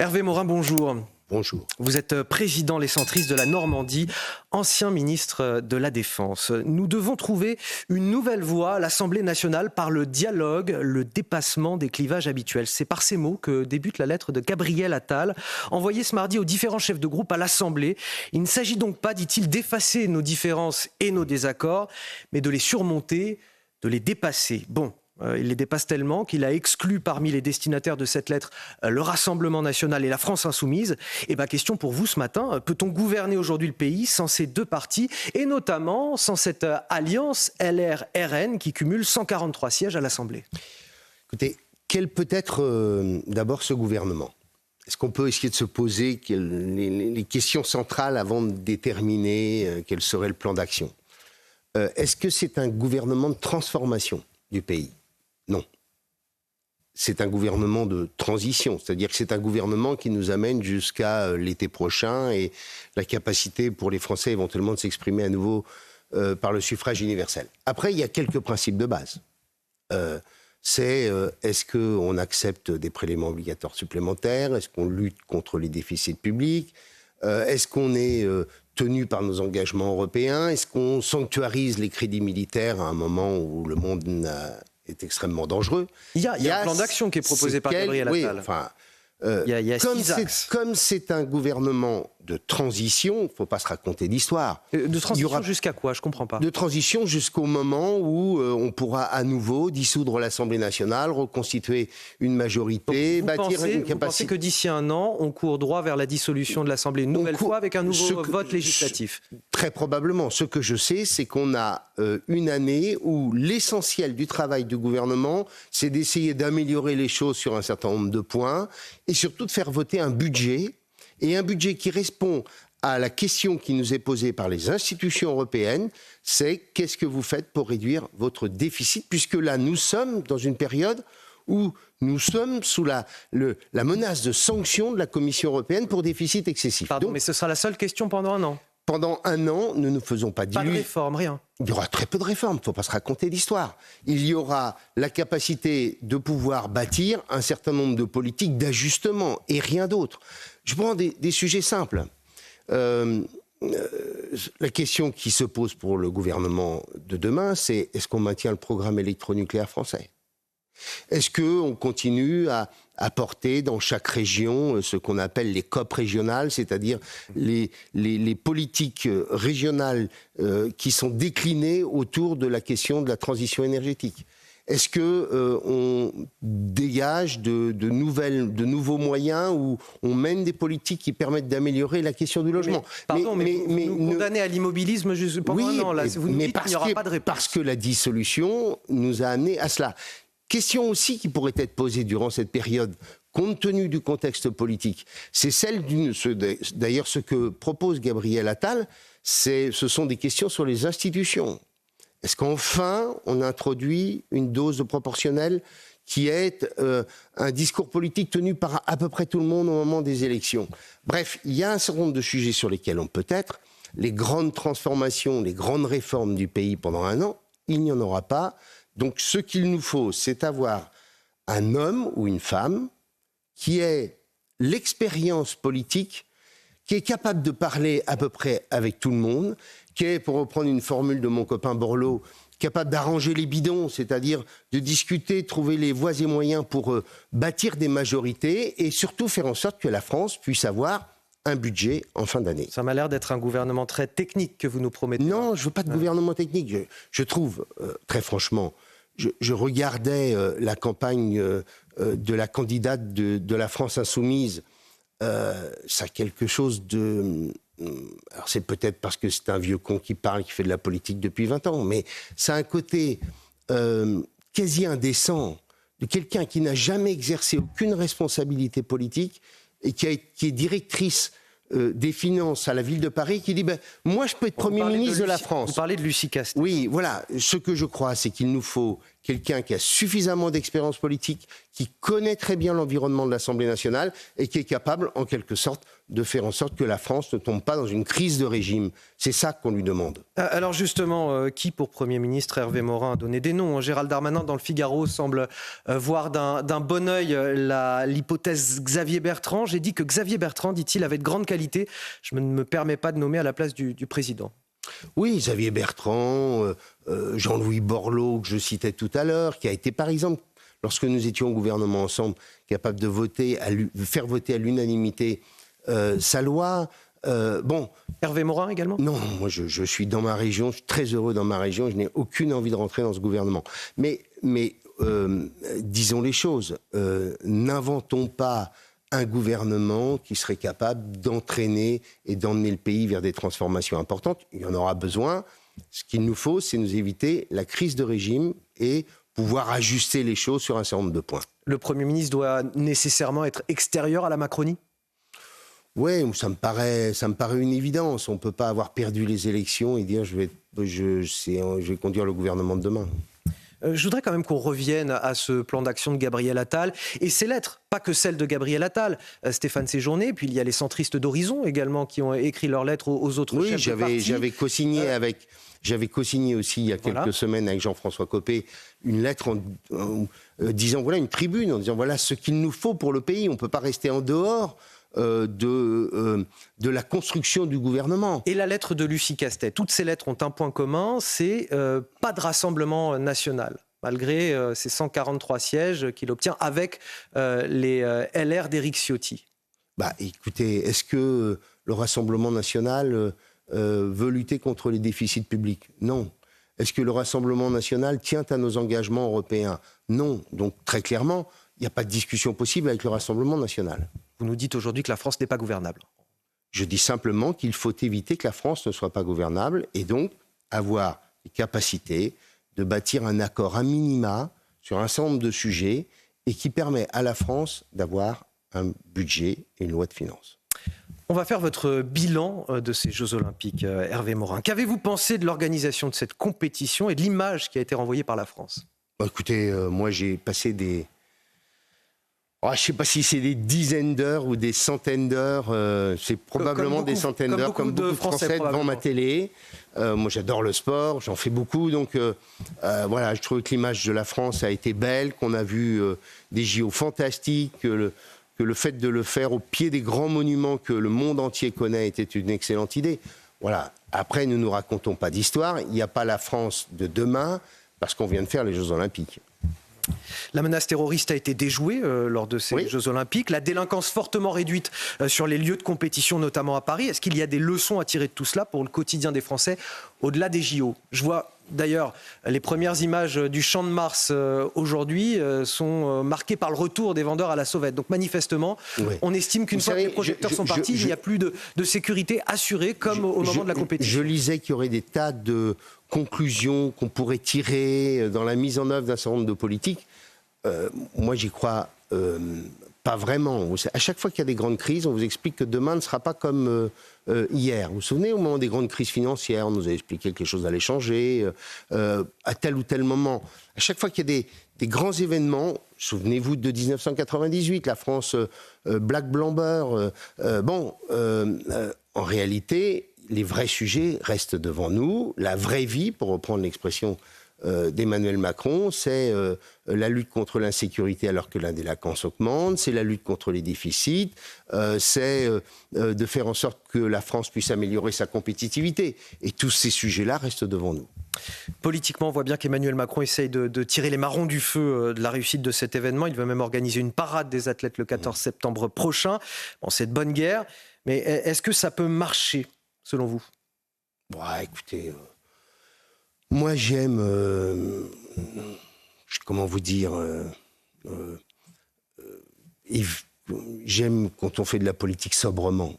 Hervé Morin, bonjour. Bonjour. Vous êtes président Les Centristes de la Normandie, ancien ministre de la Défense. Nous devons trouver une nouvelle voie à l'Assemblée nationale par le dialogue, le dépassement des clivages habituels. C'est par ces mots que débute la lettre de Gabriel Attal, envoyée ce mardi aux différents chefs de groupe à l'Assemblée. Il ne s'agit donc pas, dit-il, d'effacer nos différences et nos désaccords, mais de les surmonter, de les dépasser. Bon. Il les dépasse tellement qu'il a exclu parmi les destinataires de cette lettre le Rassemblement national et la France insoumise. Et question pour vous ce matin, peut-on gouverner aujourd'hui le pays sans ces deux partis et notamment sans cette alliance LR-RN qui cumule 143 sièges à l'Assemblée? Écoutez, quel peut être d'abord ce gouvernement? Est-ce qu'on peut essayer de se poser les questions centrales avant de déterminer quel serait le plan d'action? Est-ce que c'est un gouvernement de transformation du pays? Non. C'est un gouvernement de transition, c'est-à-dire que c'est un gouvernement qui nous amène jusqu'à l'été prochain et la capacité pour les Français éventuellement de s'exprimer à nouveau par le suffrage universel. Après, il y a quelques principes de base. Est-ce qu'on accepte des prélèvements obligatoires supplémentaires? Est-ce qu'on lutte contre les déficits publics? Est-ce qu'on est tenu par nos engagements européens? Est-ce qu'on sanctuarise les crédits militaires à un moment où le monde est extrêmement dangereux? Il y a un plan d'action qui est proposé par Gabriel Attal. Il y a comme c'est un gouvernement de transition, il ne faut pas se raconter d'histoire. De transition jusqu'à quoi? Je ne comprends pas. De transition jusqu'au moment où on pourra à nouveau dissoudre l'Assemblée nationale, reconstituer une majorité, bâtir une capacité. Vous pensez que d'ici un an, on court droit vers la dissolution de l'Assemblée une nouvelle fois avec un nouveau vote législatif? Très probablement. Ce que je sais, c'est qu'on a une année où l'essentiel du travail du gouvernement, c'est d'essayer d'améliorer les choses sur un certain nombre de points et surtout de faire voter un budget. Et un budget qui répond à la question qui nous est posée par les institutions européennes, c'est qu'est-ce que vous faites pour réduire votre déficit? Puisque là, nous sommes dans une période où nous sommes sous la menace de sanctions de la Commission européenne pour déficit excessif. Pardon, mais ce sera la seule question pendant un an? Pendant un an, nous ne faisons pas Pas de réforme, rien. Il y aura très peu de réformes, il ne faut pas se raconter d'histoire. Il y aura la capacité de pouvoir bâtir un certain nombre de politiques d'ajustement et rien d'autre. Je prends des sujets simples. La question qui se pose pour le gouvernement de demain, c'est est-ce qu'on maintient le programme électronucléaire français? Est-ce qu'on continue à apporter dans chaque région ce qu'on appelle les COP régionales, c'est-à-dire les politiques régionales qui sont déclinées autour de la question de la transition énergétique? Est-ce qu'on dégage de nouveaux moyens ou on mène des politiques qui permettent d'améliorer la question du logement? Mais vous condamnez à l'immobilisme juste pendant un an. Là, vous nous dites qu'il n'y aura pas de réponse. Parce que la dissolution nous a amené à cela. Question aussi qui pourrait être posée durant cette période, compte tenu du contexte politique, c'est celle d'ailleurs ce que propose Gabriel Attal, ce sont des questions sur les institutions. Est-ce qu'enfin on introduit une dose de proportionnelle qui est un discours politique tenu par à peu près tout le monde au moment des élections? Bref, il y a un certain nombre de sujets sur lesquels on peut être. Les grandes transformations, les grandes réformes du pays pendant un an, il n'y en aura pas. Donc ce qu'il nous faut, c'est avoir un homme ou une femme qui ait l'expérience politique, qui est capable de parler à peu près avec tout le monde, qui est, pour reprendre une formule de mon copain Borloo, capable d'arranger les bidons, c'est-à-dire de discuter, trouver les voies et moyens pour bâtir des majorités et surtout faire en sorte que la France puisse avoir un budget en fin d'année. Ça m'a l'air d'être un gouvernement très technique que vous nous promettez. Non, je ne veux pas de gouvernement technique. Je trouve, très franchement, je regardais la campagne de la candidate de la France insoumise. Ça a quelque chose de... Alors c'est peut-être parce que c'est un vieux con qui parle, qui fait de la politique depuis 20 ans, mais ça a un côté quasi indécent de quelqu'un qui n'a jamais exercé aucune responsabilité politique et qui est directrice des finances à la ville de Paris, qui dit moi je peux être Premier ministre de la France. Vous parlez de Lucie Castel. Oui, voilà. Ce que je crois, c'est qu'il nous faut quelqu'un qui a suffisamment d'expérience politique, qui connaît très bien l'environnement de l'Assemblée nationale et qui est capable, en quelque sorte, de faire en sorte que la France ne tombe pas dans une crise de régime. C'est ça qu'on lui demande. Alors justement, qui pour Premier ministre? Hervé Morin a donné des noms. Gérald Darmanin, dans le Figaro, semble voir d'un bon œil l'hypothèse Xavier Bertrand. J'ai dit que Xavier Bertrand, dit-il, avait de grandes qualités. Je ne me permets pas de nommer à la place du président. Oui, Xavier Bertrand, Jean-Louis Borloo, que je citais tout à l'heure, qui a été, par exemple, lorsque nous étions au gouvernement ensemble, capable de faire voter à l'unanimité sa loi. Hervé Morin également? Non, moi je suis dans ma région, je suis très heureux dans ma région, je n'ai aucune envie de rentrer dans ce gouvernement. Mais disons les choses, n'inventons pas un gouvernement qui serait capable d'entraîner et d'emmener le pays vers des transformations importantes. Il y en aura besoin. Ce qu'il nous faut, c'est nous éviter la crise de régime et pouvoir ajuster les choses sur un certain nombre de points. Le Premier ministre doit nécessairement être extérieur à la Macronie ? Oui, ça me paraît une évidence. On ne peut pas avoir perdu les élections et dire je vais conduire le gouvernement de demain. Je voudrais quand même qu'on revienne à ce plan d'action de Gabriel Attal et ses lettres, pas que celles de Gabriel Attal, Stéphane Séjourné, puis il y a les centristes d'Horizon également qui ont écrit leurs lettres aux autres chefs de parti. J'avais co-signé aussi il y a quelques semaines avec Jean-François Copé une lettre en disant, voilà, une tribune, en disant voilà ce qu'il nous faut pour le pays. On ne peut pas rester en dehors de la construction du gouvernement. Et la lettre de Lucie Castet, toutes ces lettres ont un point commun, c'est pas de rassemblement national, malgré ces 143 sièges qu'il obtient avec les LR d'Éric Ciotti. Écoutez, est-ce que le Rassemblement national veut lutter contre les déficits publics? Non. Est-ce que le Rassemblement national tient à nos engagements européens? Non. Donc très clairement, il n'y a pas de discussion possible avec le Rassemblement national. Vous nous dites aujourd'hui que la France n'est pas gouvernable. Je dis simplement qu'il faut éviter que la France ne soit pas gouvernable et donc avoir les capacités de bâtir un accord à minima sur un certain nombre de sujets et qui permet à la France d'avoir un budget et une loi de finances. On va faire votre bilan de ces Jeux Olympiques, Hervé Morin. Qu'avez-vous pensé de l'organisation de cette compétition et de l'image qui a été renvoyée par la France? Écoutez, moi j'ai passé des... je ne sais pas si c'est des dizaines d'heures ou des centaines d'heures, c'est probablement des centaines d'heures, comme beaucoup de Français devant ma télé. Moi j'adore le sport, j'en fais beaucoup, donc je trouve que l'image de la France a été belle, qu'on a vu des JO fantastiques, que le fait de le faire au pied des grands monuments que le monde entier connaît était une excellente idée. Voilà. Après, ne nous racontons pas d'histoire, il n'y a pas la France de demain parce qu'on vient de faire les Jeux Olympiques. La menace terroriste a été déjouée lors de ces Jeux Olympiques. La délinquance fortement réduite sur les lieux de compétition, notamment à Paris. Est-ce qu'il y a des leçons à tirer de tout cela pour le quotidien des Français au-delà des JO? Je vois d'ailleurs les premières images du Champ de Mars aujourd'hui sont marquées par le retour des vendeurs à la sauvette. Donc manifestement, on estime qu'une fois que les projecteurs sont partis, il n'y a plus de sécurité assurée comme au moment de la compétition. Je lisais qu'il y aurait des tas de conclusions qu'on pourrait tirer dans la mise en œuvre d'un certain nombre de politiques. Moi, j'y crois pas vraiment. À chaque fois qu'il y a des grandes crises, on vous explique que demain ne sera pas comme hier. Vous vous souvenez, au moment des grandes crises financières, on nous a expliqué que les choses allaient changer. À tel ou tel moment, à chaque fois qu'il y a des grands événements, souvenez-vous de 1998, la France Black Blamber. En réalité, les vrais sujets restent devant nous. La vraie vie, pour reprendre l'expression d'Emmanuel Macron, c'est la lutte contre l'insécurité alors que la délinquance augmente, c'est la lutte contre les déficits, c'est de faire en sorte que la France puisse améliorer sa compétitivité. Et tous ces sujets-là restent devant nous. Politiquement, on voit bien qu'Emmanuel Macron essaye de tirer les marrons du feu de la réussite de cet événement. Il veut même organiser une parade des athlètes le 14 septembre prochain. Bon, c'est de bonne guerre, mais est-ce que ça peut marcher, selon vous? Écoutez... Moi, j'aime, comment vous dire, j'aime quand on fait de la politique sobrement.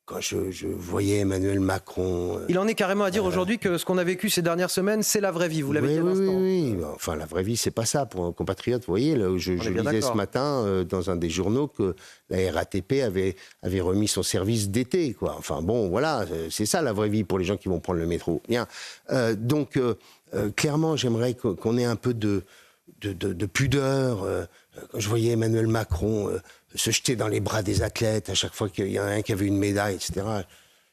Quand je voyais Emmanuel Macron... Il en est carrément à dire aujourd'hui que ce qu'on a vécu ces dernières semaines, c'est la vraie vie, vous l'avez dit à l'instant. Oui. Enfin, la vraie vie, c'est pas ça pour un compatriote. Vous voyez, là, je lisais ce matin dans un des journaux que la RATP avait remis son service d'été, quoi. Enfin bon, voilà, c'est ça la vraie vie pour les gens qui vont prendre le métro. Bien. Clairement, j'aimerais qu'on ait un peu de pudeur. Quand je voyais Emmanuel Macron se jeter dans les bras des athlètes à chaque fois qu'il y en a un qui avait une médaille, etc. Je ne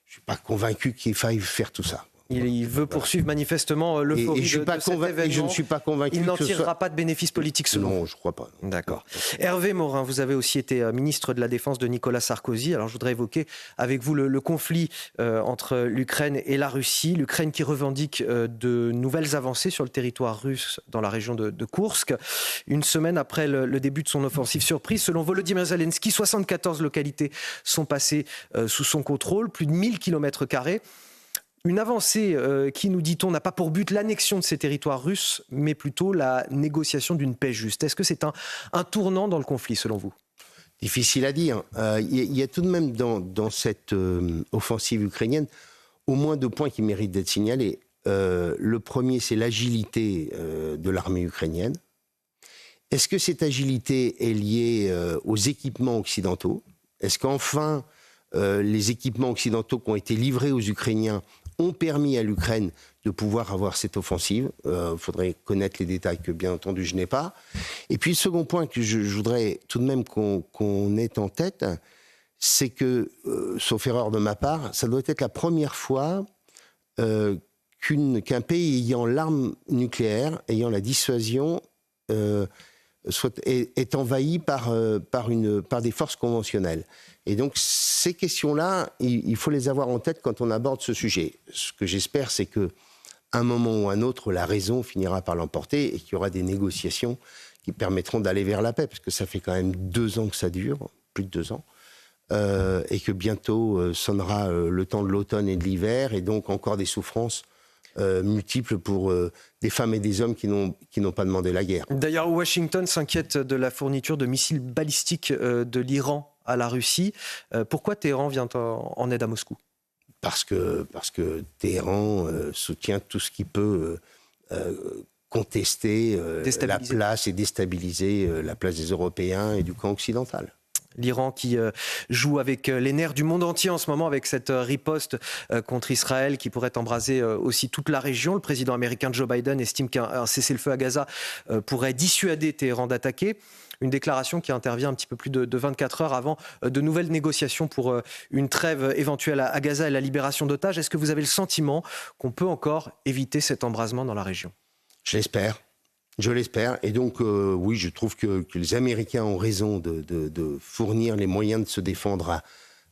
suis pas convaincu qu'il faille faire tout ça. Il veut poursuivre manifestement l'euphorie de cet événement. Et je ne suis pas convaincu. Il n'en tirera pas de bénéfices politiques selon vous. Non, je ne crois pas. D'accord. Hervé Morin, vous avez aussi été ministre de la Défense de Nicolas Sarkozy. Alors je voudrais évoquer avec vous le conflit entre l'Ukraine et la Russie. L'Ukraine qui revendique de nouvelles avancées sur le territoire russe dans la région de Koursk. Une semaine après le début de son offensive surprise, selon Volodymyr Zelensky, 74 localités sont passées sous son contrôle, plus de 1000 km². Une avancée qui, nous dit-on, n'a pas pour but l'annexion de ces territoires russes, mais plutôt la négociation d'une paix juste. Est-ce que c'est un tournant dans le conflit, selon vous ? Difficile à dire. Il y a tout de même dans cette offensive ukrainienne au moins 2 points qui méritent d'être signalés. Le premier, c'est l'agilité de l'armée ukrainienne. Est-ce que cette agilité est liée aux équipements occidentaux ? Est-ce qu'enfin, les équipements occidentaux qui ont été livrés aux Ukrainiens ont permis à l'Ukraine de pouvoir avoir cette offensive. Il faudrait connaître les détails que, bien entendu, je n'ai pas. Et puis, le second point que je voudrais tout de même qu'on ait en tête, c'est que, sauf erreur de ma part, ça doit être la première fois qu'un pays ayant l'arme nucléaire, ayant la dissuasion, est envahi par des forces conventionnelles. Et donc, ces questions-là, il faut les avoir en tête quand on aborde ce sujet. Ce que j'espère, c'est qu'à un moment ou à un autre, la raison finira par l'emporter et qu'il y aura des négociations qui permettront d'aller vers la paix, parce que ça fait quand même 2 ans que ça dure, plus de 2 ans, et que bientôt sonnera le temps de l'automne et de l'hiver, et donc encore des souffrances multiples pour des femmes et des hommes qui n'ont pas demandé la guerre. D'ailleurs, Washington s'inquiète de la fourniture de missiles balistiques de l'Iran à la Russie. Pourquoi Téhéran vient en aide à Moscou ? Parce que Téhéran soutient tout ce qui peut contester la place et déstabiliser la place des Européens et du camp occidental. L'Iran qui joue avec les nerfs du monde entier en ce moment avec cette riposte contre Israël qui pourrait embraser aussi toute la région. Le président américain Joe Biden estime qu'un cessez-le-feu à Gaza pourrait dissuader Téhéran d'attaquer. Une déclaration qui intervient un petit peu plus de 24 heures avant de nouvelles négociations pour une trêve éventuelle à Gaza et la libération d'otages. Est-ce que vous avez le sentiment qu'on peut encore éviter cet embrasement dans la région ? Je l'espère. Je l'espère. Et donc, oui, je trouve que les Américains ont raison de fournir les moyens de se défendre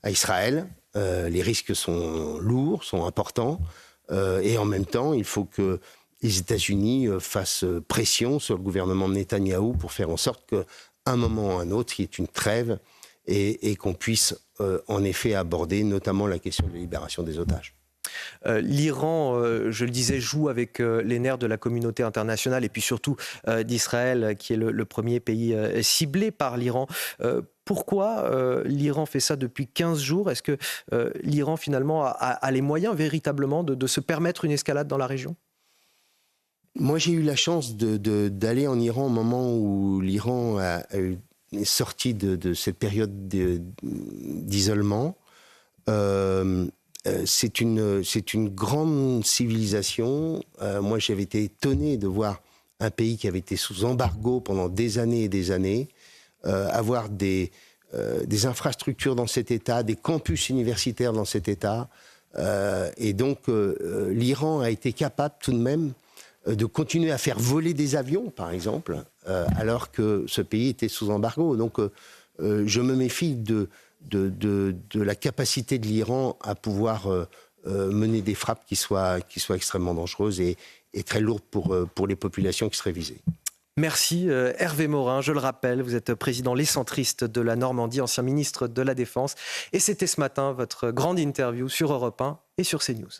à Israël. Les risques sont lourds, sont importants. Et en même temps, il faut que les États-Unis fassent pression sur le gouvernement de Netanyahou pour faire en sorte qu'à un moment ou à un autre, il y ait une trêve et qu'on puisse en effet aborder notamment la question de la libération des otages. L'Iran, je le disais, joue avec les nerfs de la communauté internationale et puis surtout d'Israël, qui est le premier pays ciblé par l'Iran. Pourquoi l'Iran fait ça depuis 15 jours ? Est-ce que l'Iran, finalement, a les moyens véritablement de se permettre une escalade dans la région ? Moi, j'ai eu la chance d'aller en Iran au moment où l'Iran est sorti de cette période d'isolement. C'est une grande civilisation. Moi, j'avais été étonné de voir un pays qui avait été sous embargo pendant des années et des années, avoir des infrastructures dans cet état, des campus universitaires dans cet état. Et donc, l'Iran a été capable tout de même de continuer à faire voler des avions, par exemple, alors que ce pays était sous embargo. Donc, je me méfie de la capacité de l'Iran à pouvoir mener des frappes qui soient extrêmement dangereuses et très lourdes pour les populations qui seraient visées. Merci Hervé Morin, je le rappelle, vous êtes président Les Centristes de la Normandie, ancien ministre de la Défense. Et c'était ce matin votre grande interview sur Europe 1 et sur CNews.